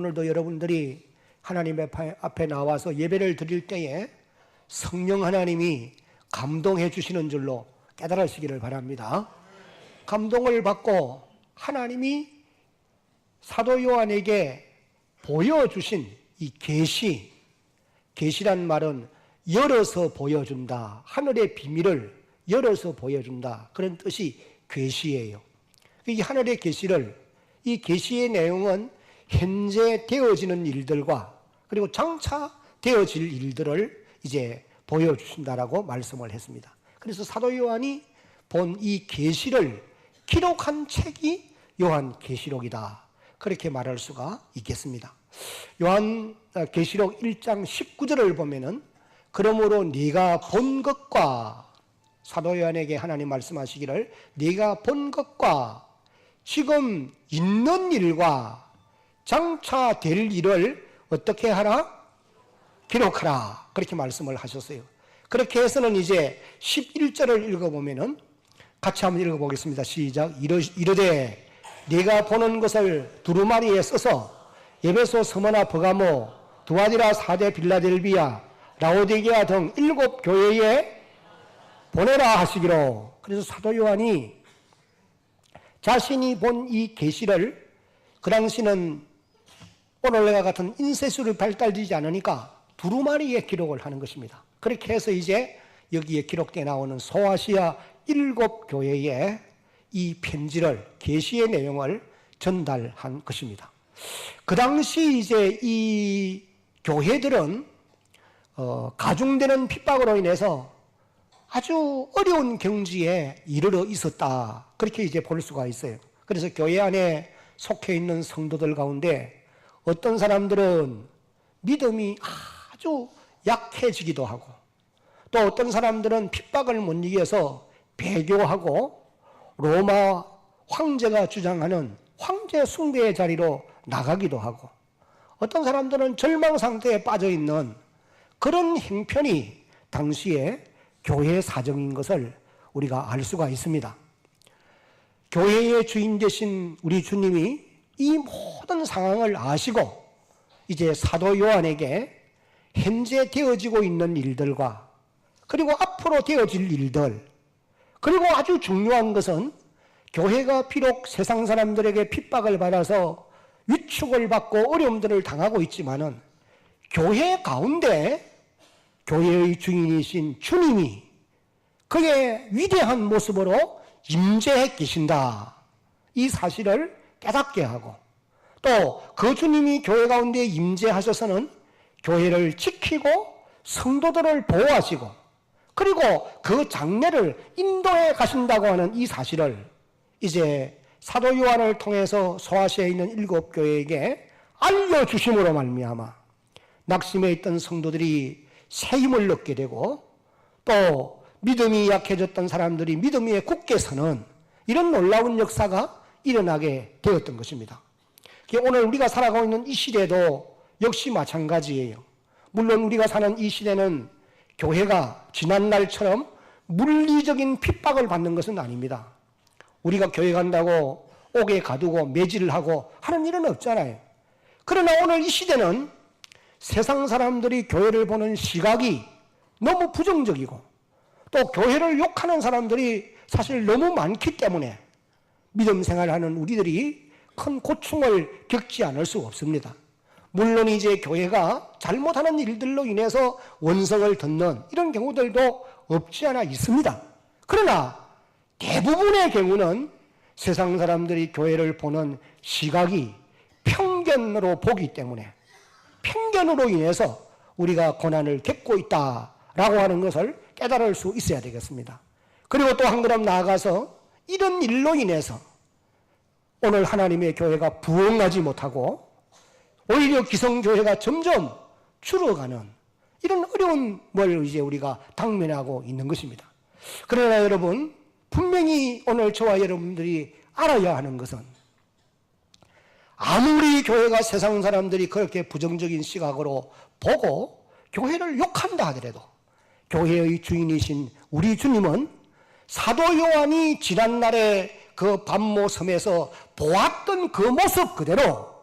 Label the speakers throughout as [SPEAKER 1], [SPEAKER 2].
[SPEAKER 1] 오늘도 여러분들이 하나님 앞에 나와서 예배를 드릴 때에 성령 하나님이 감동해 주시는 줄로 깨달으시기를 바랍니다. 감동을 받고 하나님이 사도 요한에게 보여주신 이 계시란 말은 열어서 보여준다, 하늘의 비밀을 열어서 보여준다, 그런 뜻이 계시예요. 이 하늘의 계시를, 이 계시의 내용은 현재 되어지는 일들과 그리고 장차 되어질 일들을 이제 보여주신다라고 말씀을 했습니다. 그래서 사도 요한이 본 이 계시를 기록한 책이 요한 계시록이다, 그렇게 말할 수가 있겠습니다. 요한 계시록 1장 19절을 보면은 그러므로 네가 본 것과, 사도 요한에게 하나님 말씀하시기를 네가 본 것과 지금 있는 일과 장차 될 일을 어떻게 하라? 기록하라, 그렇게 말씀을 하셨어요. 그렇게 해서는 이제 11절을 읽어보면은 같이 한번 읽어보겠습니다. 시작. 이르되 네가 보는 것을 두루마리에 써서 에베소, 스무나, 버가모, 두아디라, 사대, 빌라델비아, 라오디게아 등 7 교회에 보내라 하시기로. 그래서 사도 요한이 자신이 본 이 계시를, 그 당시는 오늘과 같은 인쇄술이 발달되지 않으니까 두루마리에 기록을 하는 것입니다. 그렇게 해서 이제 여기에 기록되어 나오는 소아시아 7 교회에 이 편지를, 계시의 내용을 전달한 것입니다. 그 당시 이제 이 교회들은 가중되는 핍박으로 인해서 아주 어려운 경지에 이르러 있었다, 그렇게 이제 볼 수가 있어요. 그래서 교회 안에 속해 있는 성도들 가운데 어떤 사람들은 믿음이 아주 약해지기도 하고, 또 어떤 사람들은 핍박을 못 이겨서 배교하고 로마 황제가 주장하는 황제 숭배의 자리로 나가기도 하고, 어떤 사람들은 절망 상태에 빠져 있는 그런 형편이 당시에 교회의 사정인 것을 우리가 알 수가 있습니다. 교회의 주인 되신 우리 주님이 이 모든 상황을 아시고 이제 사도 요한에게 현재 되어지고 있는 일들과 그리고 앞으로 되어질 일들, 그리고 아주 중요한 것은 교회가 비록 세상 사람들에게 핍박을 받아서 위축을 받고 어려움들을 당하고 있지만은 교회 가운데 교회의 주인이신 주님이 그의 위대한 모습으로 임재해 계신다, 이 사실을 깨닫게 하고, 또 그 주님이 교회 가운데 임재하셔서는 교회를 지키고 성도들을 보호하시고 그리고 그 장례를 인도해 가신다고 하는 이 사실을 이제 사도 요한을 통해서 소아시아에 있는 7 교회에게 알려주심으로 말미암아 낙심해 있던 성도들이 새 힘을 얻게 되고, 또 믿음이 약해졌던 사람들이 믿음 위에 굳게 서는 이런 놀라운 역사가 일어나게 되었던 것입니다. 오늘 우리가 살아가고 있는 이 시대도 역시 마찬가지예요. 물론 우리가 사는 이 시대는 교회가 지난날처럼 물리적인 핍박을 받는 것은 아닙니다. 우리가 교회 간다고 옥에 가두고 매질을 하고 하는 일은 없잖아요. 그러나 오늘 이 시대는 세상 사람들이 교회를 보는 시각이 너무 부정적이고, 또 교회를 욕하는 사람들이 사실 너무 많기 때문에 믿음 생활하는 우리들이 큰 고충을 겪지 않을 수 없습니다. 물론 이제 교회가 잘못하는 일들로 인해서 원성을 듣는 이런 경우들도 없지 않아 있습니다. 그러나 대부분의 경우는 세상 사람들이 교회를 보는 시각이 편견으로 보기 때문에, 편견으로 인해서 우리가 고난을 겪고 있다라고 하는 것을 깨달을 수 있어야 되겠습니다. 그리고 또 한 걸음 나아가서 이런 일로 인해서 오늘 하나님의 교회가 부흥하지 못하고 오히려 기성교회가 점점 줄어가는 이런 어려움을 이제 우리가 당면하고 있는 것입니다. 그러나 여러분, 분명히 오늘 저와 여러분들이 알아야 하는 것은, 아무리 교회가 세상 사람들이 그렇게 부정적인 시각으로 보고 교회를 욕한다 하더라도 교회의 주인이신 우리 주님은 사도 요한이 지난날에 그 밤모 섬에서 보았던 그 모습 그대로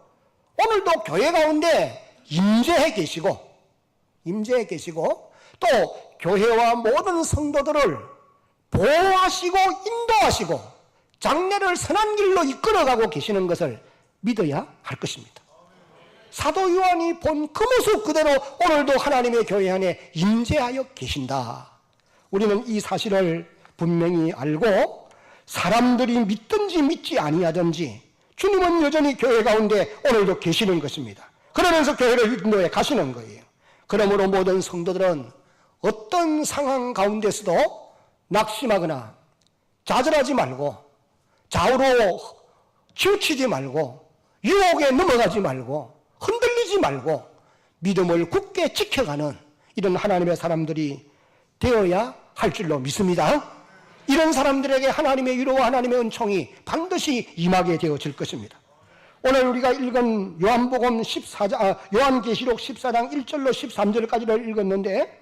[SPEAKER 1] 오늘도 교회 가운데 임재해 계시고 또 교회와 모든 성도들을 보호하시고 인도하시고 장래를 선한 길로 이끌어가고 계시는 것을 믿어야 할 것입니다. 사도 요한이 본 그 모습 그대로 오늘도 하나님의 교회 안에 임재하여 계신다. 우리는 이 사실을 분명히 알고 사람들이 믿든지 믿지 아니하든지 주님은 여전히 교회 가운데 오늘도 계시는 것입니다. 그러면서 교회를 인도해 가시는 거예요. 그러므로 모든 성도들은 어떤 상황 가운데서도 낙심하거나 좌절하지 말고 좌우로 치우치지 말고 유혹에 넘어가지 말고 흔들리지 말고 믿음을 굳게 지켜가는 이런 하나님의 사람들이 되어야 할 줄로 믿습니다. 이런 사람들에게 하나님의 위로와 하나님의 은총이 반드시 임하게 되어질 것입니다. 오늘 우리가 읽은 요한복음 14장, 요한계시록 14장 1절로 13절까지를 읽었는데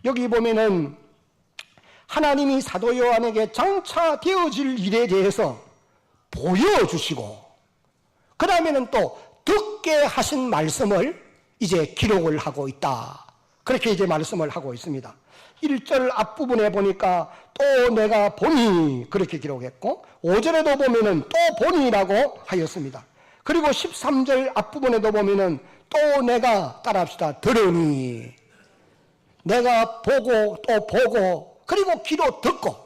[SPEAKER 1] 여기 보면은 하나님이 사도 요한에게 장차 되어질 일에 대해서 보여주시고 그 다음에는 또 듣게 하신 말씀을 이제 기록을 하고 있다. 그렇게 이제 말씀을 하고 있습니다. 1절 앞부분에 보니까 또 내가 보니 그렇게 기록했고 5절에도 보면은 또 보니라고 하였습니다. 그리고 13절 앞부분에도 보면은 또 내가 따라합시다. 들으니 내가 보고 또 보고 그리고 귀로 듣고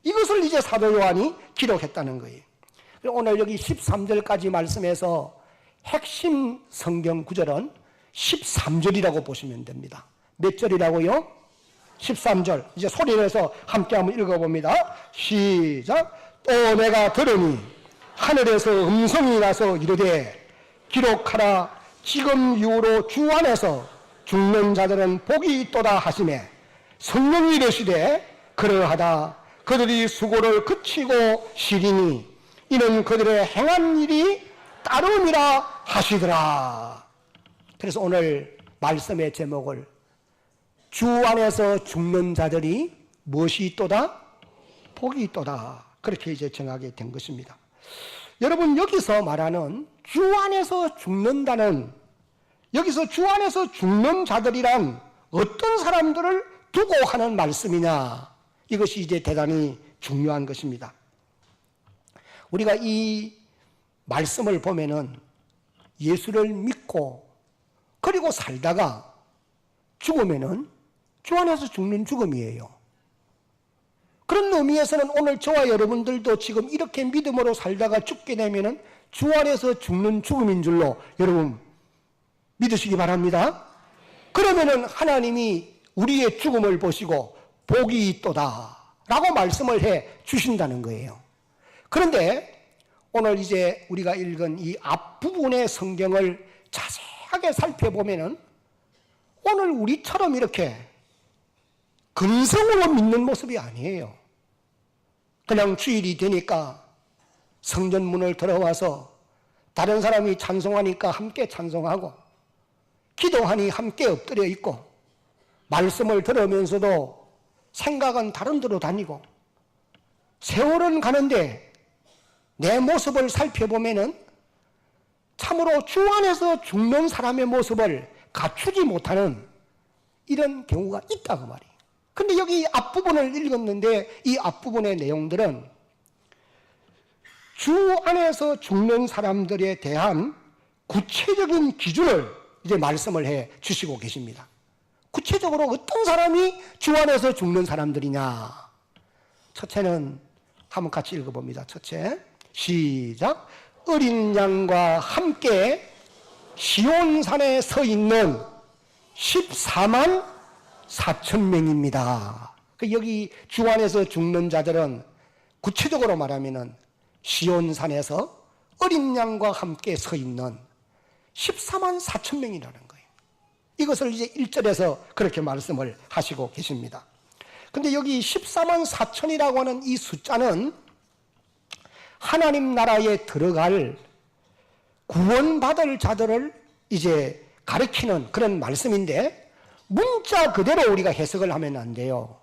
[SPEAKER 1] 이것을 이제 사도 요한이 기록했다는 거예요. 오늘 여기 13절까지 말씀에서 핵심 성경 구절은 13절이라고 보시면 됩니다. 몇 절이라고요? 13절. 이제 소리내서 함께 한번 읽어봅니다. 시작. 또 내가 들으니 하늘에서 음성이 나서 이르되 기록하라. 지금 이후로 주 안에서 죽는 자들은 복이 있도다 하시매 성령이 이르시되 그러하다. 그들이 수고를 그치고 쉬리니 이는 그들의 행한 일이 따름이라 하시더라. 그래서 오늘 말씀의 제목을 주 안에서 죽는 자들이 무엇이 있도다? 복이 있도다. 그렇게 이제 정하게 된 것입니다. 여러분 여기서 말하는 주 안에서 죽는다는 여기서 주 안에서 죽는 자들이란 어떤 사람들을 두고 하는 말씀이냐 이것이 이제 대단히 중요한 것입니다. 우리가 이 말씀을 보면은 예수를 믿고 그리고 살다가 죽으면은 주 안에서 죽는 죽음이에요. 그런 의미에서는 오늘 저와 여러분들도 지금 이렇게 믿음으로 살다가 죽게 되면은 주 안에서 죽는 죽음인 줄로 여러분 믿으시기 바랍니다. 그러면은 하나님이 우리의 죽음을 보시고 복이 있도다 라고 말씀을 해 주신다는 거예요. 그런데 오늘 이제 우리가 읽은 이 앞부분의 성경을 자세하게 살펴보면은 오늘 우리처럼 이렇게 근성으로 믿는 모습이 아니에요. 그냥 주일이 되니까 성전 문을 들어와서 다른 사람이 찬송하니까 함께 찬송하고 기도하니 함께 엎드려 있고 말씀을 들으면서도 생각은 다른 데로 다니고 세월은 가는데 내 모습을 살펴보면은 참으로 주 안에서 죽는 사람의 모습을 갖추지 못하는 이런 경우가 있다고 말이에요. 근데 여기 앞부분을 읽었는데 이 앞부분의 내용들은 주 안에서 죽는 사람들에 대한 구체적인 기준을 이제 말씀을 해 주시고 계십니다. 구체적으로 어떤 사람이 주 안에서 죽는 사람들이냐. 첫째는 한번 같이 읽어봅니다. 첫째, 시작. 어린 양과 함께 시온산에 서 있는 14만 4천 명입니다. 여기 주 안에서 죽는 자들은 구체적으로 말하면은 시온산에서 어린 양과 함께 서 있는 14만 4천 명이라는 거예요. 이것을 이제 1절에서 그렇게 말씀을 하시고 계십니다. 근데 여기 14만 4천이라고 하는 이 숫자는 하나님 나라에 들어갈 구원받을 자들을 이제 가리키는 그런 말씀인데 문자 그대로 우리가 해석을 하면 안 돼요.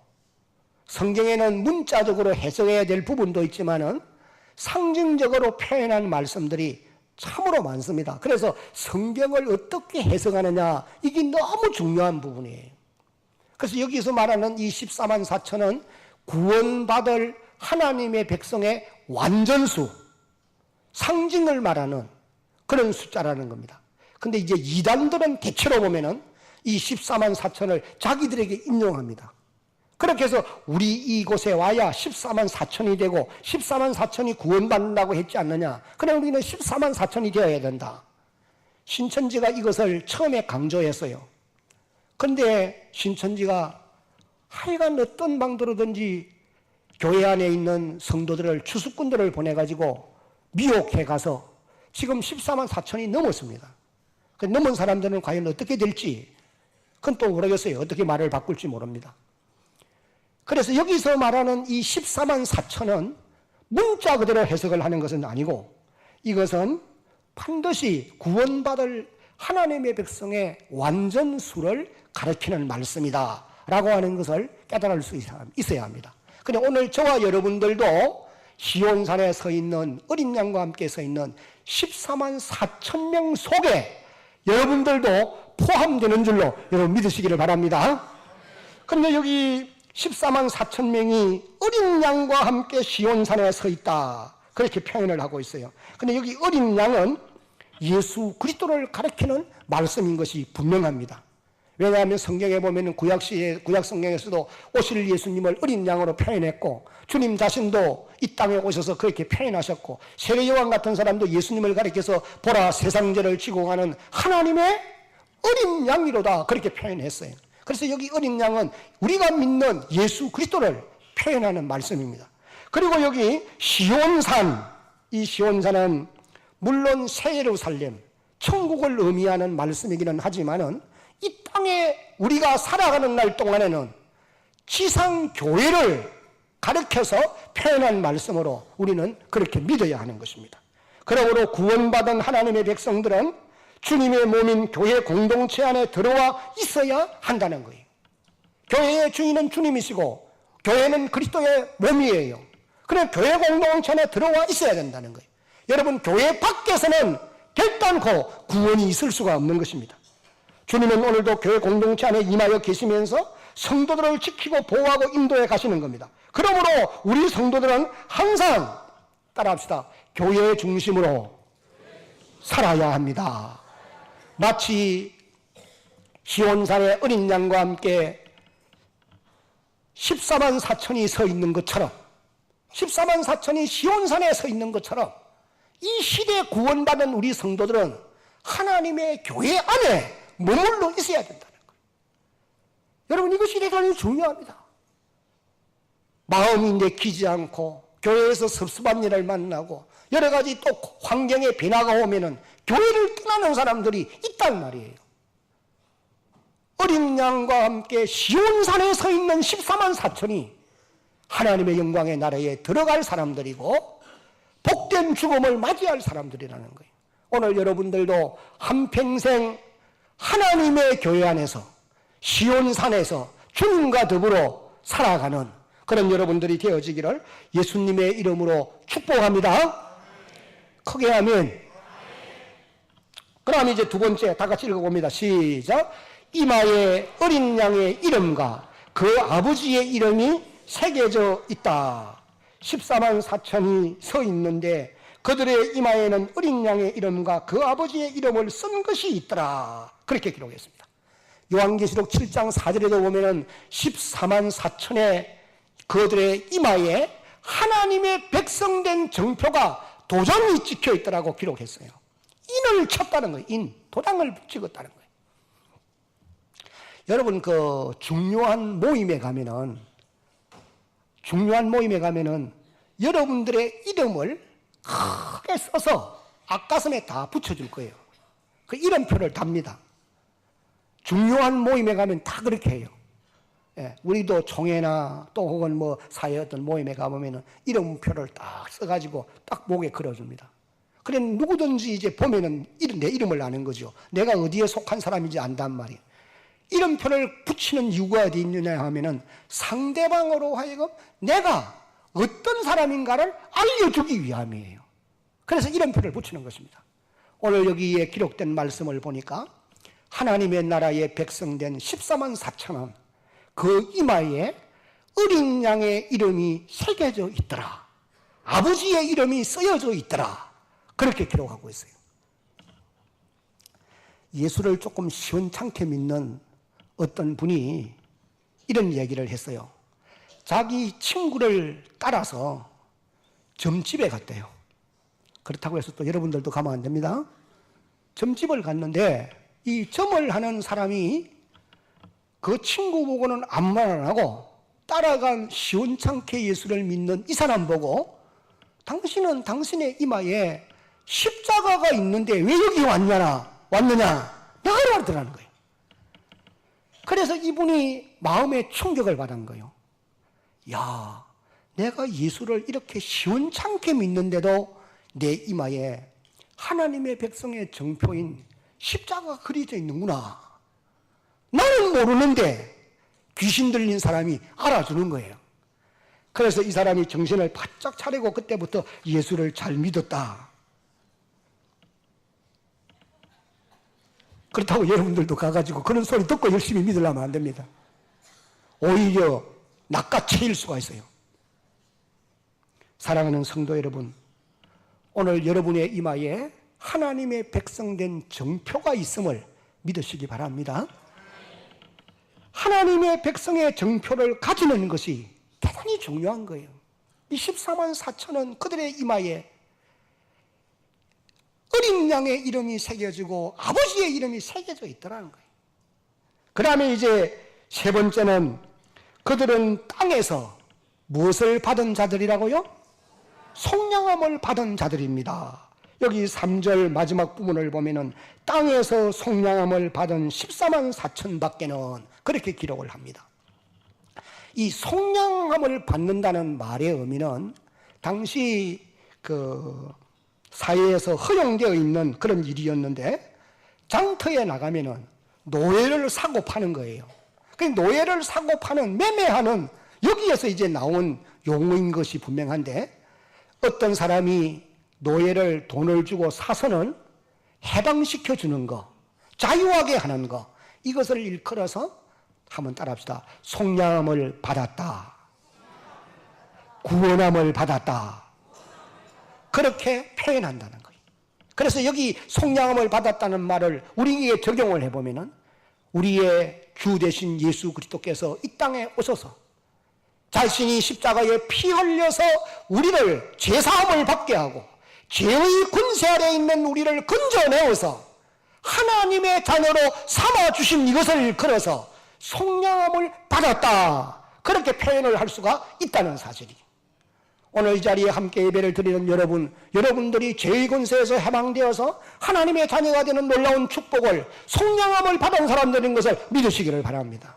[SPEAKER 1] 성경에는 문자적으로 해석해야 될 부분도 있지만은 상징적으로 표현한 말씀들이 참으로 많습니다. 그래서 성경을 어떻게 해석하느냐, 이게 너무 중요한 부분이에요. 그래서 여기서 말하는 이 14만 4천은 구원받을 하나님의 백성의 완전수, 상징을 말하는 그런 숫자라는 겁니다. 근데 이제 이단들은 대체로 보면은 이 14만 4천을 자기들에게 인용합니다. 그렇게 해서 우리 이곳에 와야 14만 4천이 되고 14만 4천이 구원받는다고 했지 않느냐. 그럼 우리는 14만 4천이 되어야 된다. 신천지가 이것을 처음에 강조했어요. 그런데 신천지가 하여간 어떤 방도로든지 교회 안에 있는 성도들을, 추수꾼들을 보내가지고 미혹해 가서 지금 14만 4천이 넘었습니다. 넘은 사람들은 과연 어떻게 될지 그건 또 모르겠어요. 어떻게 말을 바꿀지 모릅니다. 그래서 여기서 말하는 이 14만 4천은 문자 그대로 해석을 하는 것은 아니고 이것은 반드시 구원받을 하나님의 백성의 완전수를 가리키는 말씀이다 라고 하는 것을 깨달을 수 있어야 합니다. 그런데 오늘 저와 여러분들도 시온산에 서 있는 어린 양과 함께 서 있는 14만 4천 명 속에 여러분들도 포함되는 줄로 여러분 믿으시기를 바랍니다. 그런데 여기 14만 4천 명이 어린 양과 함께 시온산에 서 있다, 그렇게 표현을 하고 있어요. 그런데 여기 어린 양은 예수 그리스도를 가리키는 말씀인 것이 분명합니다. 왜냐하면 성경에 보면 구약 성경에서도 오실 예수님을 어린 양으로 표현했고 주님 자신도 이 땅에 오셔서 그렇게 표현하셨고 세례요한 같은 사람도 예수님을 가리켜서 보라 세상죄를 지고 가는 하나님의 어린 양이로다, 그렇게 표현했어요. 그래서 여기 어린 양은 우리가 믿는 예수 그리스도를 표현하는 말씀입니다. 그리고 여기 시온산, 이 시온산은 물론 새 예루살렘, 천국을 의미하는 말씀이기는 하지만은 이 땅에 우리가 살아가는 날 동안에는 지상 교회를 가르쳐서 표현한 말씀으로 우리는 그렇게 믿어야 하는 것입니다. 그러므로 구원받은 하나님의 백성들은 주님의 몸인 교회 공동체 안에 들어와 있어야 한다는 거예요. 교회의 주인은 주님이시고 교회는 그리스도의 몸이에요. 그래서 교회 공동체 안에 들어와 있어야 된다는 거예요. 여러분, 교회 밖에서는 결단코 구원이 있을 수가 없는 것입니다. 주님은 오늘도 교회 공동체 안에 임하여 계시면서 성도들을 지키고 보호하고 인도해 가시는 겁니다. 그러므로 우리 성도들은 항상 따라합시다. 교회 중심으로 살아야 합니다. 마치 시온산의 어린 양과 함께 14만 4천이 서 있는 것처럼, 14만 4천이 시온산에 서 있는 것처럼 이 시대에 구원받은 우리 성도들은 하나님의 교회 안에 머물러 있어야 된다는 거예요. 여러분, 이것이 대단히 중요합니다. 마음이 내키지 않고 교회에서 섭섭한 일을 만나고 여러 가지 또 환경의 변화가 오면은 교회를 떠나는 사람들이 있단 말이에요. 어린 양과 함께 시온산에 서 있는 14만 4천이 하나님의 영광의 나라에 들어갈 사람들이고 복된 죽음을 맞이할 사람들이라는 거예요. 오늘 여러분들도 한평생 하나님의 교회 안에서 시온산에서 주님과 더불어 살아가는 그런 여러분들이 되어지기를 예수님의 이름으로 축복합니다. 크게 하면. 그럼 이제 두 번째 다 같이 읽어봅니다. 시작. 이마에 어린 양의 이름과 그 아버지의 이름이 새겨져 있다. 14만 4천이 서 있는데 그들의 이마에는 어린 양의 이름과 그 아버지의 이름을 쓴 것이 있더라. 그렇게 기록했습니다. 요한계시록 7장 4절에도 보면은 14만 4천의 그들의 이마에 하나님의 백성된 정표가 도장이 찍혀 있더라고 기록했어요. 인을 쳤다는 거예요. 도장을 찍었다는 거예요. 여러분, 그 중요한 모임에 가면은 여러분들의 이름을 크게 써서 앞가슴에 다 붙여줄 거예요. 그 이름표를 답니다. 중요한 모임에 가면 다 그렇게 해요. 예, 우리도 총회나 또 혹은 뭐 사회 어떤 모임에 가보면은 이름표를 딱 써가지고 딱 목에 걸어줍니다. 그래 누구든지 이제 보면은 내 이름을 아는 거죠. 내가 어디에 속한 사람인지 안단 말이에요. 이름표를 붙이는 이유가 어디 있느냐 하면은 상대방으로 하여금 내가 어떤 사람인가를 알려주기 위함이에요. 그래서 이름표를 붙이는 것입니다. 오늘 여기에 기록된 말씀을 보니까 하나님의 나라의 백성된 14만 4천은 그 이마에 어린 양의 이름이 새겨져 있더라. 아버지의 이름이 쓰여져 있더라. 그렇게 기록하고 있어요. 예수를 조금 시원찮게 믿는 어떤 분이 이런 얘기를 했어요. 자기 친구를 따라서 점집에 갔대요. 그렇다고 해서 또 여러분들도 가면 안 됩니다. 점집을 갔는데 이 점을 하는 사람이 그 친구 보고는 아무 말 안 하고 따라간 시원찮게 예수를 믿는 이 사람 보고 당신은 당신의 이마에 십자가가 있는데 왜 여기 왔느냐 나가라 그러더라는 거예요. 그래서 이분이 마음의 충격을 받은 거예요. 야, 내가 예수를 이렇게 시원찮게 믿는데도 내 이마에 하나님의 백성의 정표인 십자가가 그려져 있는구나. 나는 모르는데 귀신 들린 사람이 알아주는 거예요. 그래서 이 사람이 정신을 바짝 차리고 그때부터 예수를 잘 믿었다. 그렇다고 여러분들도 가가지고 그런 소리 듣고 열심히 믿으려면 안 됩니다. 오히려 낚아채일 수가 있어요. 사랑하는 성도 여러분, 오늘 여러분의 이마에 하나님의 백성된 정표가 있음을 믿으시기 바랍니다. 하나님의 백성의 정표를 가지는 것이 대단히 중요한 거예요. 이 14만 4천은 그들의 이마에 어린 양의 이름이 새겨지고 아버지의 이름이 새겨져 있더라는 거예요. 그 다음에 이제 세 번째는 그들은 땅에서 무엇을 받은 자들이라고요? 속량함을 받은 자들입니다. 여기 3절 마지막 부분을 보면은 땅에서 속량함을 받은 14만 4천 밖에는 그렇게 기록을 합니다. 이 속량함을 받는다는 말의 의미는 당시 그 사회에서 허용되어 있는 그런 일이었는데 장터에 나가면은 노예를 사고 파는 거예요. 그 노예를 사고 파는 매매하는 여기에서 이제 나온 용어인 것이 분명한데 어떤 사람이 노예를 돈을 주고 사서는 해방시켜 주는 거, 자유하게 하는 거, 이것을 일컬어서 한번 따라합시다. 속량함을 받았다. 구원함을 받았다. 그렇게 표현한다는 거예요. 그래서 여기 속량함을 받았다는 말을 우리에게 적용을 해보면은 우리의 주 되신 예수 그리스도께서 이 땅에 오셔서 자신이 십자가에 피 흘려서 우리를 죄사함을 받게 하고 죄의 권세 아래 있는 우리를 건져내어서 하나님의 자녀로 삼아주신 이것을 일컬어서 속량함을 받았다. 그렇게 표현을 할 수가 있다는 사실이에요. 오늘 이 자리에 함께 예배를 드리는 여러분들이 죄의 권세에서 해방되어서 하나님의 자녀가 되는 놀라운 축복을 속량함을 받은 사람들인 것을 믿으시기를 바랍니다.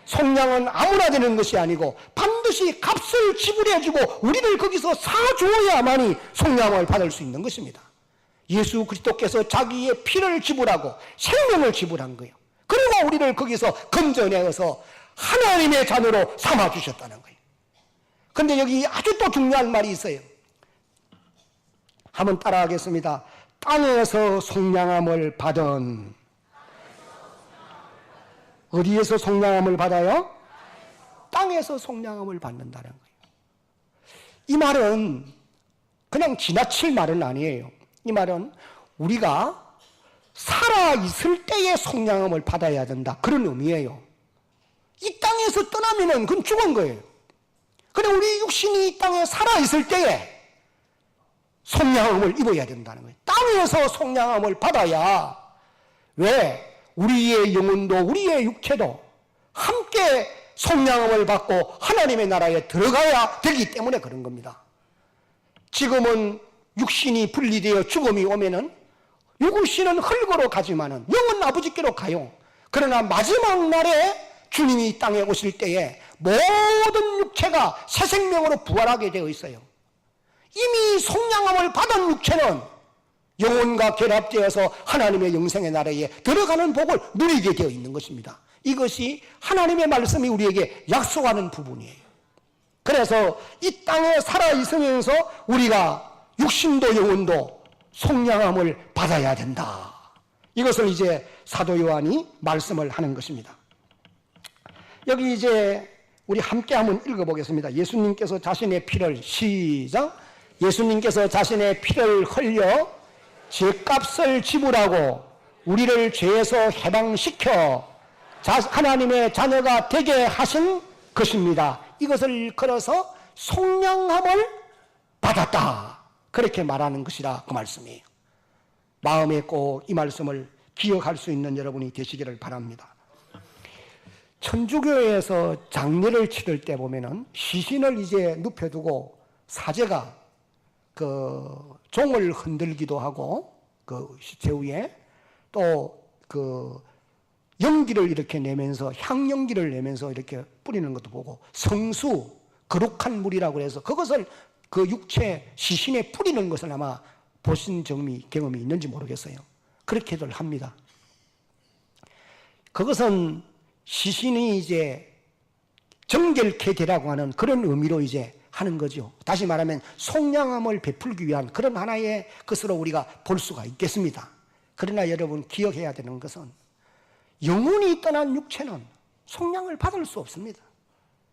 [SPEAKER 1] 속량은 아무나 되는 것이 아니고 반드시 값을 지불해주고 우리를 거기서 사주어야만이 속량함을 받을 수 있는 것입니다. 예수 그리스도께서 자기의 피를 지불하고 생명을 지불한 거예요. 그리고 우리를 거기서 건져내어서 하나님의 자녀로 삼아주셨다는 거예요. 그런데 여기 아주 또 중요한 말이 있어요. 한번 따라하겠습니다. 땅에서 속량함을 받은. 어디에서 속량함을 받아요? 땅에서 속량함을 받는다는 거예요. 이 말은 그냥 지나칠 말은 아니에요. 이 말은 우리가 살아있을 때에 속량함을 받아야 된다. 그런 의미예요. 이 땅에서 떠나면은 그건 죽은 거예요. 그런데 우리 육신이 이 땅에 살아있을 때에 속량함을 입어야 된다는 거예요. 땅에서 속량함을 받아야 왜? 우리의 영혼도 우리의 육체도 함께 속량함을 받고 하나님의 나라에 들어가야 되기 때문에 그런 겁니다. 지금은 육신이 분리되어 죽음이 오면은 육신은 흙으로 가지만은 영은 아버지께로 가요. 그러나 마지막 날에 주님이 이 땅에 오실 때에 모든 육체가 새 생명으로 부활하게 되어 있어요. 이미 속량함을 받은 육체는 영혼과 결합되어서 하나님의 영생의 나라에 들어가는 복을 누리게 되어 있는 것입니다. 이것이 하나님의 말씀이 우리에게 약속하는 부분이에요. 그래서 이 땅에 살아있으면서 우리가 육신도 영혼도 속량함을 받아야 된다. 이것을 이제 사도 요한이 말씀을 하는 것입니다. 여기 이제 우리 함께 한번 읽어보겠습니다. 예수님께서 자신의 피를, 시작. 예수님께서 자신의 피를 흘려 죄값을 지불하고 우리를 죄에서 해방시켜 하나님의 자녀가 되게 하신 것입니다. 이것을 걸어서 속량함을 받았다. 그렇게 말하는 것이라 그 말씀이에요. 마음에 꼭 이 말씀을 기억할 수 있는 여러분이 되시기를 바랍니다. 천주교에서 장례를 치를 때 보면은 시신을 이제 눕혀두고 사제가 그 종을 흔들기도 하고 그 시체 위에 또 그 연기를 이렇게 내면서 향연기를 내면서 이렇게 뿌리는 것도 보고 성수 거룩한 물이라고 해서 그것을 그 육체 시신에 뿌리는 것을 아마 보신 경험이 있는지 모르겠어요. 그렇게들 합니다. 그것은 시신이 이제 정결케 되라고 하는 그런 의미로 이제 하는 거죠. 다시 말하면 속량함을 베풀기 위한 그런 하나의 것으로 우리가 볼 수가 있겠습니다. 그러나 여러분 기억해야 되는 것은 영혼이 떠난 육체는 속량을 받을 수 없습니다.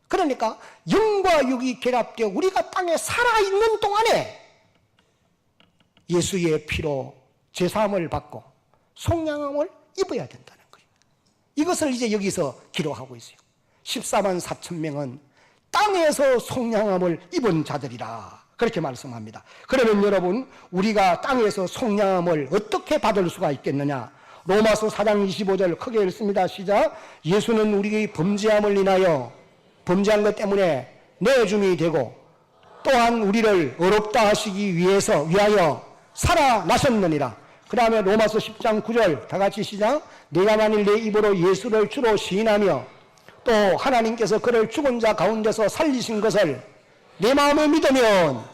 [SPEAKER 1] 그러니까 영과 육이 결합되어 우리가 땅에 살아있는 동안에 예수의 피로 제사함을 받고 속량함을 입어야 된다는 거예요. 이것을 이제 여기서 기록하고 있어요. 14만 4천 명은 땅에서 속량함을 입은 자들이라 그렇게 말씀합니다. 그러면 여러분 우리가 땅에서 속량함을 어떻게 받을 수가 있겠느냐? 로마서 4장 25절 크게 읽습니다. 시작. 예수는 우리의 범죄함을 인하여 범죄한 것 때문에 내줌이 되고 또한 우리를 의롭다 하시기 위하여 살아나셨느니라. 그 다음에 로마서 10장 9절 다 같이 시작. 내가 만일 내 입으로 예수를 주로 시인하며 또 하나님께서 그를 죽은 자 가운데서 살리신 것을 내 마음에 믿으면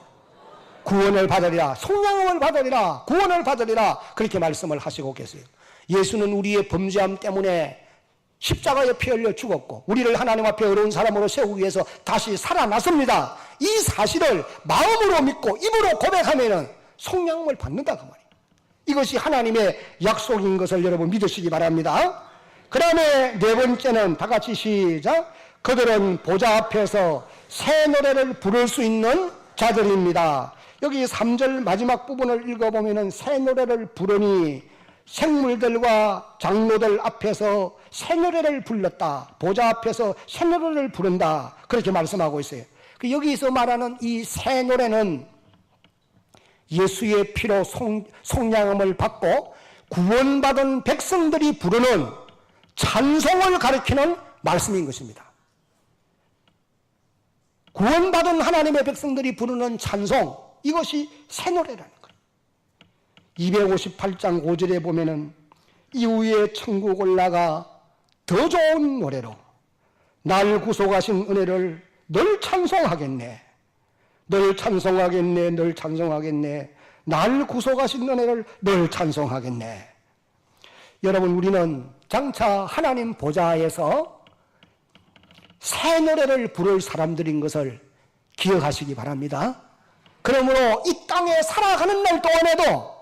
[SPEAKER 1] 구원을 받으리라. 속량함을 받으리라. 구원을 받으리라. 그렇게 말씀을 하시고 계세요. 예수는 우리의 범죄함 때문에 십자가에 피 흘려 죽었고 우리를 하나님 앞에 의로운 사람으로 세우기 위해서 다시 살아났습니다. 이 사실을 마음으로 믿고 입으로 고백하면 속량함을 받는다 그 말이에요. 이것이 하나님의 약속인 것을 여러분 믿으시기 바랍니다. 그 다음에 네 번째는 다 같이 시작. 그들은 보좌 앞에서 새 노래를 부를 수 있는 자들입니다. 여기 3절 마지막 부분을 읽어보면 새 노래를 부르니 생물들과 장로들 앞에서 새 노래를 불렀다. 보좌 앞에서 새 노래를 부른다. 그렇게 말씀하고 있어요. 여기서 말하는 이 새 노래는 예수의 피로 속량함을 받고 구원받은 백성들이 부르는 찬송을 가리키는 말씀인 것입니다. 구원받은 하나님의 백성들이 부르는 찬송, 이것이 새 노래라는 거예요. 258장 5절에 보면은 이후에 천국 올라가 더 좋은 노래로 날 구속하신 은혜를 늘 찬송하겠네. 늘 찬송하겠네. 늘 찬송하겠네. 날 구속하신 은혜를 늘 찬송하겠네. 여러분 우리는 장차 하나님 보좌에서 새 노래를 부를 사람들인 것을 기억하시기 바랍니다. 그러므로 이 땅에 살아가는 날 동안에도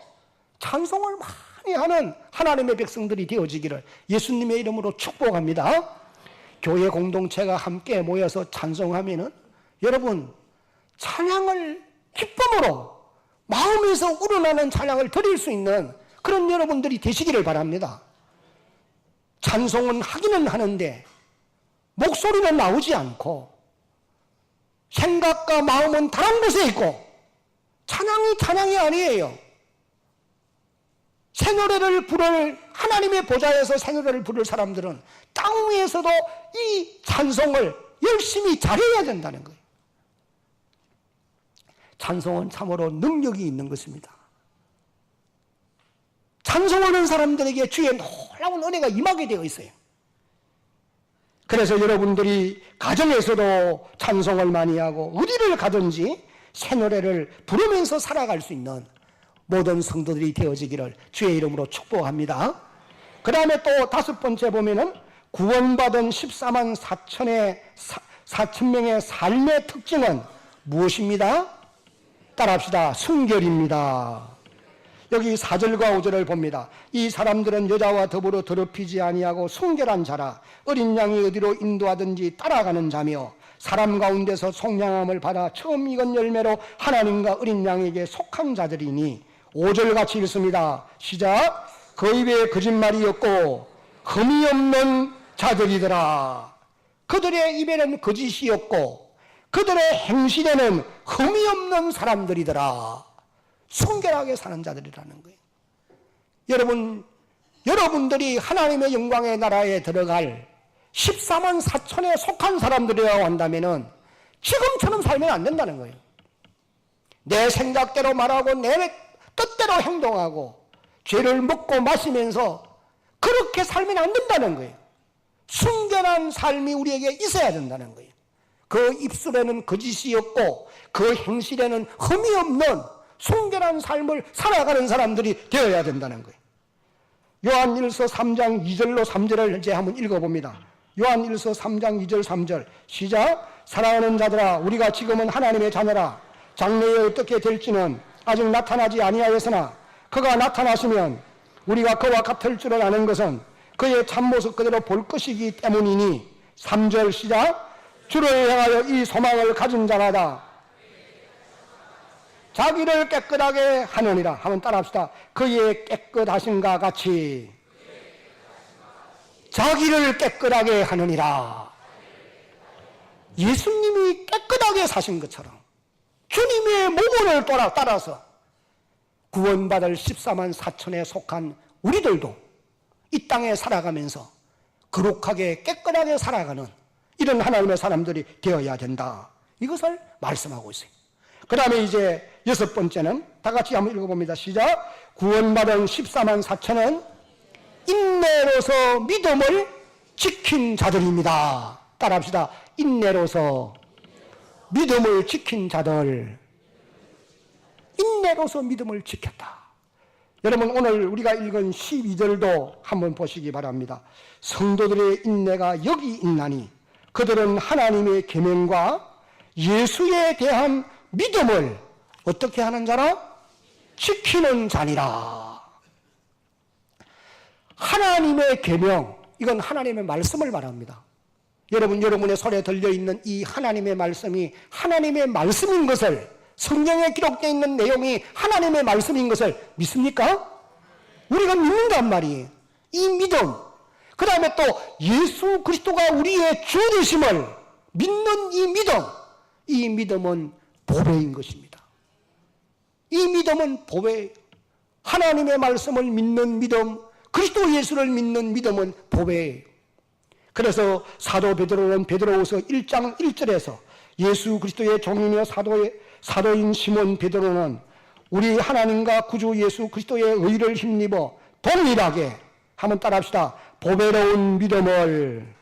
[SPEAKER 1] 찬송을 많이 하는 하나님의 백성들이 되어지기를 예수님의 이름으로 축복합니다. 교회 공동체가 함께 모여서 찬송하면은 여러분 찬양을 기쁨으로 마음에서 우러나는 찬양을 드릴 수 있는 그런 여러분들이 되시기를 바랍니다. 찬송은 하기는 하는데 목소리는 나오지 않고 생각과 마음은 다른 곳에 있고 찬양이 아니에요. 새 노래를 부를 하나님의 보좌에서 새 노래를 부를 사람들은 땅 위에서도 이 찬송을 열심히 잘해야 된다는 거예요. 찬송은 참으로 능력이 있는 것입니다. 찬송하는 사람들에게 주의 놀라운 은혜가 임하게 되어 있어요. 그래서 여러분들이 가정에서도 찬송을 많이 하고 어디를 가든지 새 노래를 부르면서 살아갈 수 있는 모든 성도들이 되어지기를 주의 이름으로 축복합니다. 그 다음에 또 다섯 번째 보면은 구원받은 14만 4천 명의 삶의 특징은 무엇입니다? 따라합시다. 순결입니다. 여기 4절과 5절을 봅니다. 이 사람들은 여자와 더불어 더럽히지 아니하고 순결한 자라. 어린 양이 어디로 인도하든지 따라가는 자며 사람 가운데서 속량함을 받아 처음 익은 열매로 하나님과 어린 양에게 속한 자들이니. 5절 같이 읽습니다. 시작. 그 입에 거짓말이 없고 흠이 없는 자들이더라. 그들의 입에는 거짓이 없고 그들의 행실에는 흠이 없는 사람들이더라. 순결하게 사는 자들이라는 거예요. 여러분들이 하나님의 영광의 나라에 들어갈 14만 4천에 속한 사람들이라고 한다면 지금처럼 살면 안 된다는 거예요. 내 생각대로 말하고 내 뜻대로 행동하고 죄를 먹고 마시면서 그렇게 살면 안 된다는 거예요. 순결한 삶이 우리에게 있어야 된다는 거예요. 그 입술에는 거짓이 없고 그 행실에는 흠이 없는 순결한 삶을 살아가는 사람들이 되어야 된다는 거예요. 요한일서 3장 2절로 3절을 이제 한번 읽어봅니다. 요한일서 3장 2절 3절 시작. 사랑하는 자들아, 우리가 지금은 하나님의 자녀라. 장래에 어떻게 될지는 아직 나타나지 아니하였으나 그가 나타나시면 우리가 그와 같을 줄을 아는 것은 그의 참모습 그대로 볼 것이기 때문이니. 3절 시작. 주를 향하여 이 소망을 가진 자마다 자기를 깨끗하게 하느니라. 한번 따라합시다. 그의 깨끗하신가 같이 자기를 깨끗하게 하느니라. 예수님이 깨끗하게 사신 것처럼 주님의 모본을 따라서 구원받을 14만 4천에 속한 우리들도 이 땅에 살아가면서 거룩하게 깨끗하게 살아가는 이런 하나님의 사람들이 되어야 된다. 이것을 말씀하고 있어요. 그 다음에 이제 6번째는 다 같이 한번 읽어봅니다. 시작. 구원받은 14만 4천은 인내로서 믿음을 지킨 자들입니다. 따라합시다. 인내로서 믿음을 지킨 자들. 인내로서 믿음을 지켰다. 여러분, 오늘 우리가 읽은 12절도 한번 보시기 바랍니다. 성도들의 인내가 여기 있나니 그들은 하나님의 계명과 예수에 대한 믿음을 어떻게 하는 자라? 지키는 자니라. 하나님의 계명, 이건 하나님의 말씀을 말합니다. 여러분의 손에 들려있는 이 하나님의 말씀이 하나님의 말씀인 것을, 성경에 기록되어 있는 내용이 하나님의 말씀인 것을 믿습니까? 우리가 믿는단 말이에요. 이 믿음, 그 다음에 또 예수 그리스도가 우리의 주 되심을 믿는 이 믿음은 보배인 것입니다. 이 믿음은 보배. 하나님의 말씀을 믿는 믿음, 그리스도 예수를 믿는 믿음은 보배예요. 그래서 사도 베드로는 베드로후서 1장 1절에서 예수 그리스도의 종이며 사도인 시몬 베드로는 우리 하나님과 구주 예수 그리스도의 의를 힘입어 동일하게, 한번 따라합시다. 보배로운 믿음을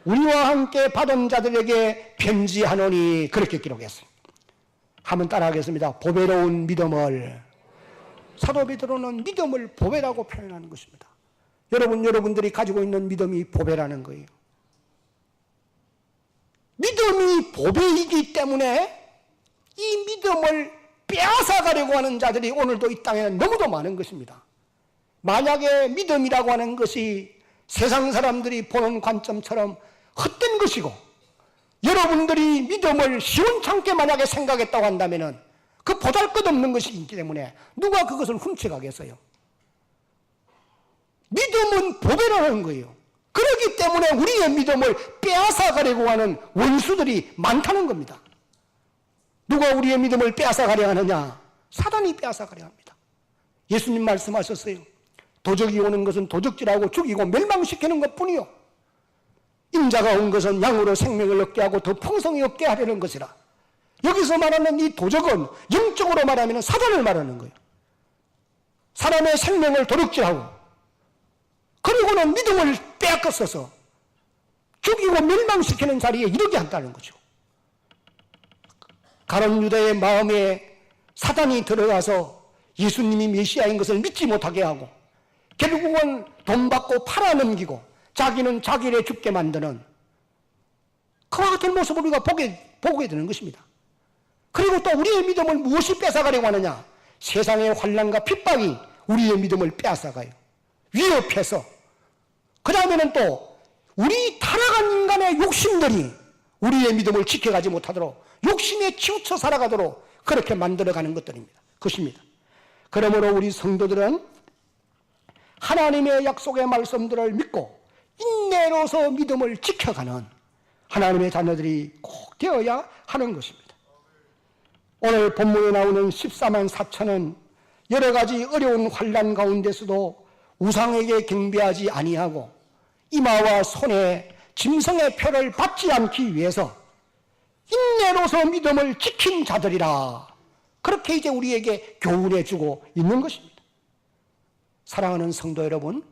[SPEAKER 1] 우리와 함께 받은 자들에게 편지하노니, 그렇게 기록했어요. 한번 따라하겠습니다. 보배로운 믿음을. 사도 베드로는 믿음을 보배라고 표현하는 것입니다. 여러분들이 가지고 있는 믿음이 보배라는 거예요. 믿음이 보배이기 때문에 이 믿음을 빼앗아가려고 하는 자들이 오늘도 이 땅에는 너무도 많은 것입니다. 만약에 믿음이라고 하는 것이 세상 사람들이 보는 관점처럼 헛된 것이고 여러분들이 믿음을 시원찮게 만약에 생각했다고 한다면 그 보잘것없는 것이기 때문에 누가 그것을 훔쳐가겠어요? 믿음은 보배라는 거예요. 그렇기 때문에 우리의 믿음을 빼앗아가려고 하는 원수들이 많다는 겁니다. 누가 우리의 믿음을 빼앗아가려 하느냐? 사단이 빼앗아가려 합니다. 예수님 말씀하셨어요. 도적이 오는 것은 도적질하고 죽이고 멸망시키는 것뿐이요, 인자가 온 것은 양으로 생명을 얻게 하고 더 풍성히 얻게 하려는 것이라. 여기서 말하는 이 도적은 영적으로 말하면 사단을 말하는 거예요. 사람의 생명을 도둑질하고 그리고는 믿음을 빼앗겼어서 죽이고 멸망시키는 자리에 이르게 한다는 거죠. 가룟 유다의 마음에 사단이 들어가서 예수님이 메시아인 것을 믿지 못하게 하고 결국은 돈 받고 팔아넘기고 자기는 자기를 죽게 만드는 그와 같은 모습을 우리가 보게 되는 것입니다. 그리고 또 우리의 믿음을 무엇이 뺏어가려고 하느냐? 세상의 환난과 핍박이 우리의 믿음을 빼앗아가요. 위협해서. 그 다음에는 또 우리 타락한 인간의 욕심들이 우리의 믿음을 지켜가지 못하도록, 욕심에 치우쳐 살아가도록 그렇게 만들어가는 것입니다. 그러므로 우리 성도들은 하나님의 약속의 말씀들을 믿고 인내로서 믿음을 지켜가는 하나님의 자녀들이 꼭 되어야 하는 것입니다. 오늘 본문에 나오는 14만 4천은 여러 가지 어려운 환난 가운데서도 우상에게 경배하지 아니하고 이마와 손에 짐승의 표를 받지 않기 위해서 인내로서 믿음을 지킨 자들이라, 그렇게 이제 우리에게 교훈해 주고 있는 것입니다. 사랑하는 성도 여러분,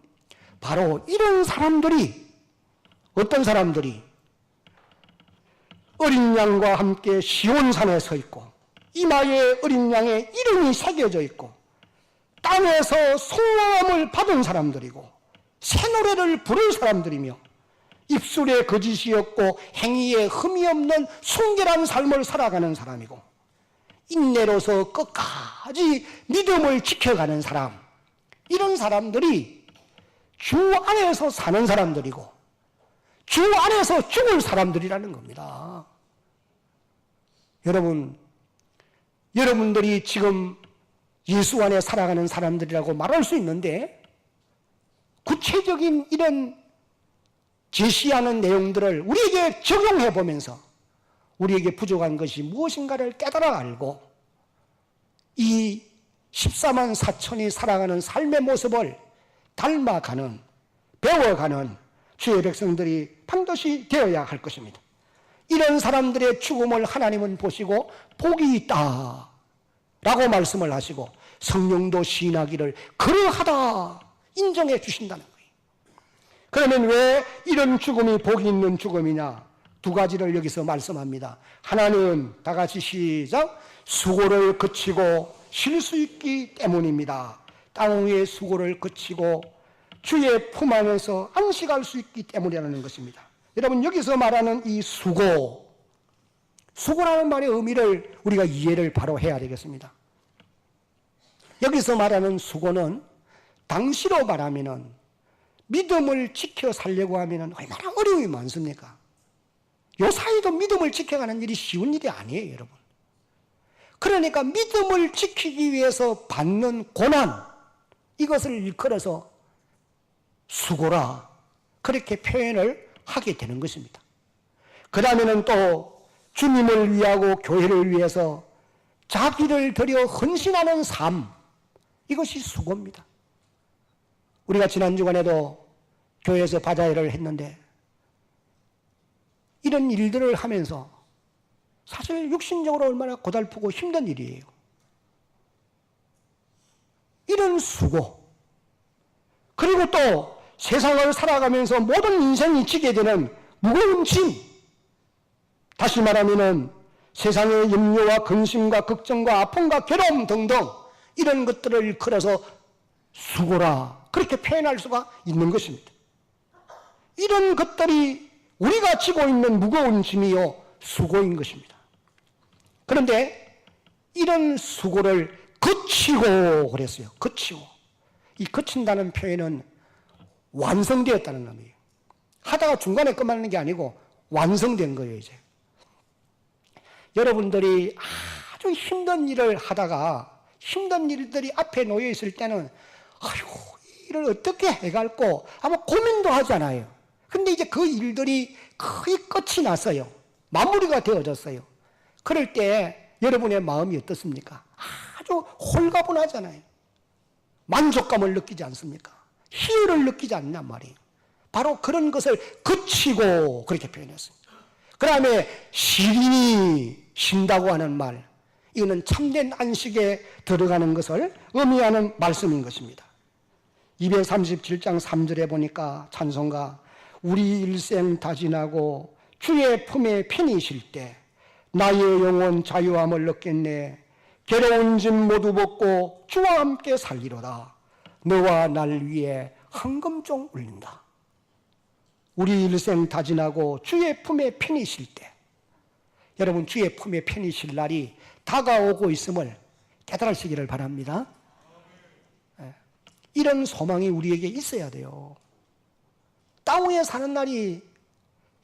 [SPEAKER 1] 바로 이런 사람들이, 어떤 사람들이 어린 양과 함께 시온산에 서 있고 이마에 어린 양의 이름이 새겨져 있고 땅에서 성령함을 받은 사람들이고 새 노래를 부를 사람들이며 입술에 거짓이 없고 행위에 흠이 없는 순결한 삶을 살아가는 사람이고 인내로서 끝까지 믿음을 지켜가는 사람, 이런 사람들이 주 안에서 사는 사람들이고 주 안에서 죽을 사람들이라는 겁니다. 여러분들이 지금 예수 안에 살아가는 사람들이라고 말할 수 있는데, 구체적인 이런 제시하는 내용들을 우리에게 적용해 보면서 우리에게 부족한 것이 무엇인가를 깨달아 알고 이 14만 4천이 살아가는 삶의 모습을 닮아가는, 배워가는 주의 백성들이 반드시 되어야 할 것입니다. 이런 사람들의 죽음을 하나님은 보시고 복이 있다 라고 말씀을 하시고 성령도 시인하기를 그러하다 인정해 주신다는 거예요. 그러면 왜 이런 죽음이 복이 있는 죽음이냐? 두 가지를 여기서 말씀합니다. 하나는 다 같이 시작. 수고를 그치고 쉴 수 있기 때문입니다. 땅 위의 수고를 그치고 주의 품 안에서 안식할 수 있기 때문이라는 것입니다. 여러분, 여기서 말하는 이 수고라는 말의 의미를 우리가 이해를 바로 해야 되겠습니다. 여기서 말하는 수고는 당시로 말하면은 믿음을 지켜 살려고 하면은 얼마나 어려움이 많습니까? 요 사이도 믿음을 지켜가는 일이 쉬운 일이 아니에요, 여러분. 그러니까 믿음을 지키기 위해서 받는 고난, 이것을 일컬어서 수고라, 그렇게 표현을 하게 되는 것입니다. 그 다음에는 또 주님을 위하고 교회를 위해서 자기를 들여 헌신하는 삶, 이것이 수고입니다. 우리가 지난 주간에도 교회에서 바자회를 했는데 이런 일들을 하면서 사실 육신적으로 얼마나 고달프고 힘든 일이에요. 이런 수고, 그리고 또 세상을 살아가면서 모든 인생이 지게 되는 무거운 짐, 다시 말하면 세상의 염려와 근심과 걱정과 아픔과 괴로움 등등 이런 것들을 일컬어서 수고라, 그렇게 표현할 수가 있는 것입니다. 이런 것들이 우리가 지고 있는 무거운 짐이요 수고인 것입니다. 그런데 이런 수고를 그치고 그랬어요. 그치고. 이 그친다는 표현은 완성되었다는 의미예요. 하다가 중간에 끝나는 게 아니고 완성된 거예요, 이제. 여러분들이 아주 힘든 일을 하다가 힘든 일들이 앞에 놓여 있을 때는 아유, 이 일을 어떻게 해갈고 아마 고민도 하잖아요. 근데 이제 그 일들이 거의 끝이 났어요. 마무리가 되어졌어요. 그럴 때 여러분의 마음이 어떻습니까? 아주 홀가분하잖아요. 만족감을 느끼지 않습니까? 희열을 느끼지 않냔 말이에요. 바로 그런 것을 그치고 그렇게 표현했습니다. 그 다음에 시린이 쉰다고 하는 말, 이거는 참된 안식에 들어가는 것을 의미하는 말씀인 것입니다. 237장 3절에 보니까 찬송가, 우리 일생 다 지나고 주의 품에 편히 쉴 때 나의 영혼 자유함을 얻겠네. 괴로운 짐 모두 벗고 주와 함께 살리로다. 너와 날 위해 황금종 울린다. 우리 일생 다 지나고 주의 품에 편히 쉴 때 여러분 주의 품에 편히 쉴 날이 다가오고 있음을 깨달으시기를 바랍니다. 이런 소망이 우리에게 있어야 돼요. 땅 위에 사는 날이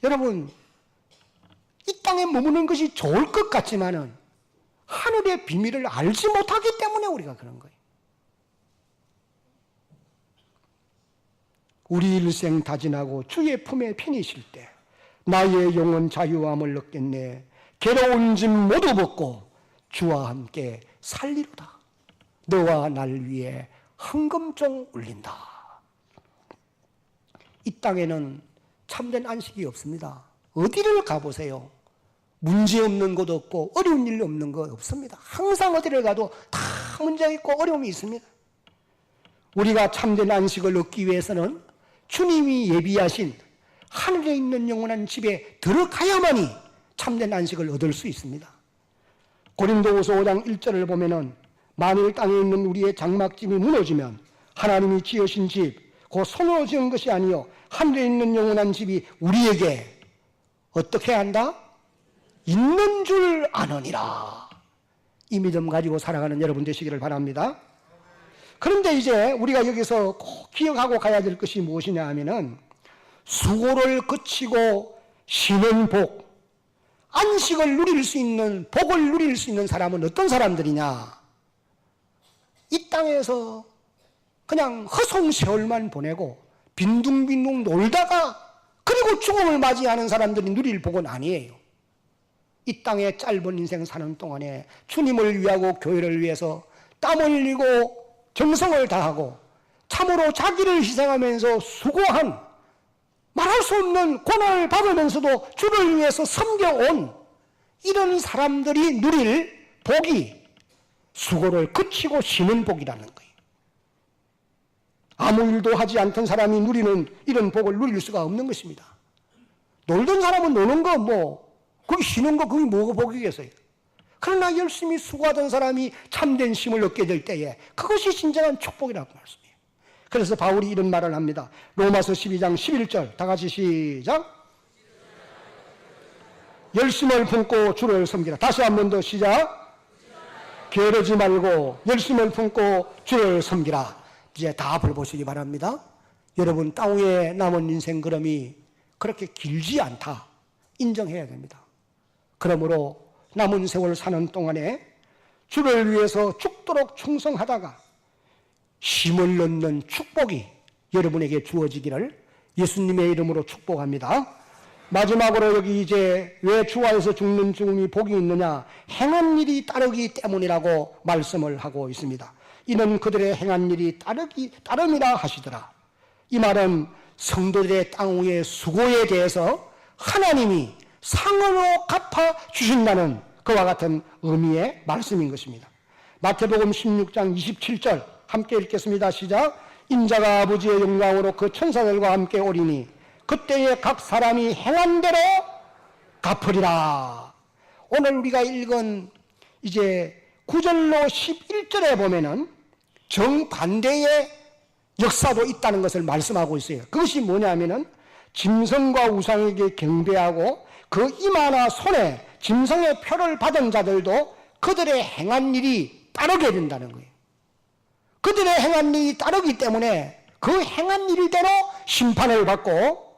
[SPEAKER 1] 여러분 이 땅에 머무는 것이 좋을 것 같지만은 하늘의 비밀을 알지 못하기 때문에 우리가 그런 거예요. 우리 일생 다 지나고 주의 품에 편히 쉴 때 나의 영혼 자유함을 얻겠네. 괴로운 짐 모두 벗고 주와 함께 살리로다. 너와 날 위해 헌금종 울린다. 이 땅에는 참된 안식이 없습니다. 어디를 가보세요. 문제없는 곳 없고 어려운 일 없는 것 없습니다. 항상 어디를 가도 다 문제가 있고 어려움이 있습니다. 우리가 참된 안식을 얻기 위해서는 주님이 예비하신 하늘에 있는 영원한 집에 들어가야만이 참된 안식을 얻을 수 있습니다. 고린도후서 5장 1절을 보면은 만일 땅에 있는 우리의 장막집이 무너지면 하나님이 지으신 집, 그 손으로 지은 것이 아니요 하늘에 있는 영원한 집이 우리에게 어떻게 한다? 있는 줄 아느니라. 이 믿음 가지고 살아가는 여러분 되시기를 바랍니다. 그런데 이제 우리가 여기서 꼭 기억하고 가야 될 것이 무엇이냐 하면은 수고를 그치고 쉬는 복, 안식을 누릴 수 있는, 복을 누릴 수 있는 사람은 어떤 사람들이냐? 이 땅에서 그냥 허송세월만 보내고 빈둥빈둥 놀다가 그리고 죽음을 맞이하는 사람들이 누릴 복은 아니에요. 이 땅에 짧은 인생 사는 동안에 주님을 위하고 교회를 위해서 땀 흘리고 정성을 다하고 참으로 자기를 희생하면서 수고한 말할 수 없는 고난을 받으면서도 주를 위해서 섬겨온 이런 사람들이 누릴 복이 수고를 그치고 쉬는 복이라는 거예요. 아무 일도 하지 않던 사람이 누리는 이런 복을 누릴 수가 없는 것입니다. 놀던 사람은 노는 거 거기 쉬는 거 그게 뭐가 복이겠어요. 그러나 열심히 수고하던 사람이 참된 쉼을 얻게 될 때에 그것이 진정한 축복이라고 말씀해요. 그래서 바울이 이런 말을 합니다. 로마서 12장 11절 다 같이 시작. 열심을 품고 주를 섬기라. 다시 한 번 더 시작. 게으르지 말고 열심을 품고 주를 섬기라. 이제 다 앞을 보시기 바랍니다. 여러분 땅 위에 남은 인생 걸음이 그렇게 길지 않다 인정해야 됩니다. 그러므로 남은 세월 사는 동안에 주를 위해서 죽도록 충성하다가 힘을 얻는 축복이 여러분에게 주어지기를 예수님의 이름으로 축복합니다. 마지막으로 여기 이제 왜 주 안에서 죽는 죽음이 복이 있느냐? 행한 일이 따르기 때문이라고 말씀을 하고 있습니다. 이는 그들의 행한 일이 따름이라 하시더라. 이 말은 성도들의 땅 위의 수고에 대해서 하나님이 상으로 갚아주신다는 그와 같은 의미의 말씀인 것입니다. 마태복음 16장 27절 함께 읽겠습니다. 시작. 인자가 아버지의 영광으로 그 천사들과 함께 오리니 그때에 각 사람이 행한 대로 갚으리라. 오늘 우리가 읽은 이제 9절로 11절에 보면은 정반대의 역사도 있다는 것을 말씀하고 있어요. 그것이 뭐냐면은 짐승과 우상에게 경배하고 그 이마나 손에 짐승의 표를 받은 자들도 그들의 행한 일이 따르게 된다는 거예요. 그들의 행한 일이 따르기 때문에 그 행한 일대로 심판을 받고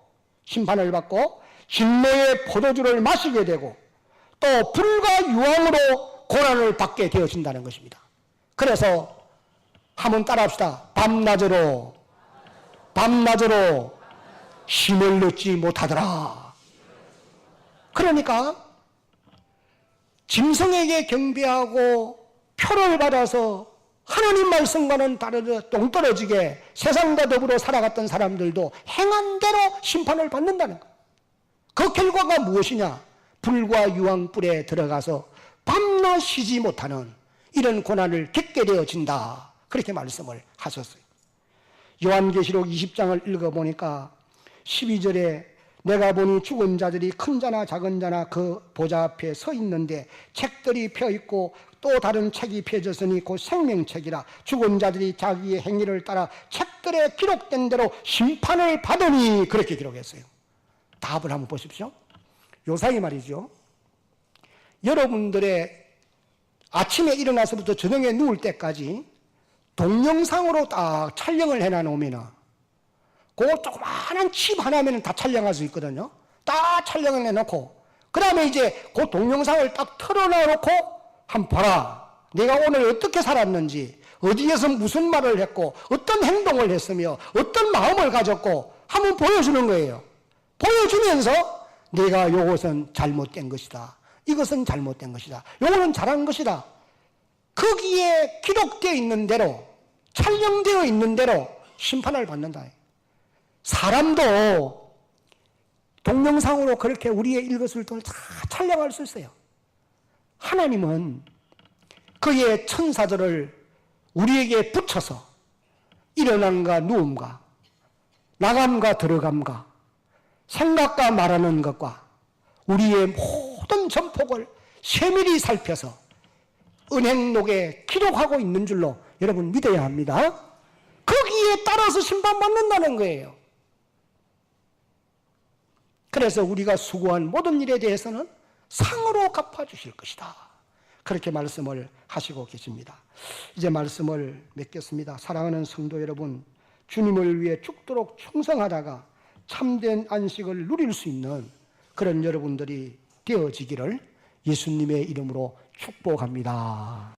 [SPEAKER 1] 진노의 포도주를 마시게 되고 또 불과 유황으로 고난을 받게 되어진다는 것입니다. 그래서 한번 따라합시다. 밤낮으로 힘을 얻지 못하더라. 그러니까 짐승에게 경배하고 표를 받아서 하나님 말씀과는 다르게 동떨어지게 세상과 더불어 살아갔던 사람들도 행한 대로 심판을 받는다는 거예요. 그 결과가 무엇이냐? 불과 유황불에 들어가서 밤낮 쉬지 못하는 이런 고난을 겪게 되어진다. 그렇게 말씀을 하셨어요. 요한계시록 20장을 읽어보니까 12절에 내가 보니 죽은 자들이 큰 자나 작은 자나 그 보좌 앞에 서 있는데 책들이 펴있고 또 다른 책이 펴졌으니 곧 생명책이라. 죽은 자들이 자기의 행위를 따라 책들에 기록된 대로 심판을 받으니 그렇게 기록했어요. 답을 한번 보십시오. 요사이 말이죠. 여러분들의 아침에 일어나서부터 저녁에 누울 때까지 동영상으로 딱 촬영을 해놔놓으면 그 조그마한 칩 하나면 다 촬영할 수 있거든요. 딱 촬영을 해놓고 그 다음에 이제 그 동영상을 딱 틀어놔놓고 한번 봐라. 내가 오늘 어떻게 살았는지, 어디에서 무슨 말을 했고 어떤 행동을 했으며 어떤 마음을 가졌고 한번 보여주는 거예요. 보여주면서 내가 요것은 잘못된 것이다, 이것은 잘못된 것이다, 요거는 잘한 것이다, 거기에 기록되어 있는 대로, 촬영되어 있는 대로 심판을 받는다. 사람도 동영상으로 그렇게 우리의 일거수일투족을 다 촬영할 수 있어요. 하나님은 그의 천사들을 우리에게 붙여서 일어남과 누움과 나감과 들어감과 생각과 말하는 것과 우리의 모든 전폭을 세밀히 살펴서 은행록에 기록하고 있는 줄로 여러분 믿어야 합니다. 거기에 따라서 심판받는다는 거예요. 그래서 우리가 수고한 모든 일에 대해서는 상으로 갚아주실 것이다, 그렇게 말씀을 하시고 계십니다. 이제 말씀을 맺겠습니다. 사랑하는 성도 여러분, 주님을 위해 죽도록 충성하다가 참된 안식을 누릴 수 있는 그런 여러분들이 되어지기를 예수님의 이름으로 축복합니다.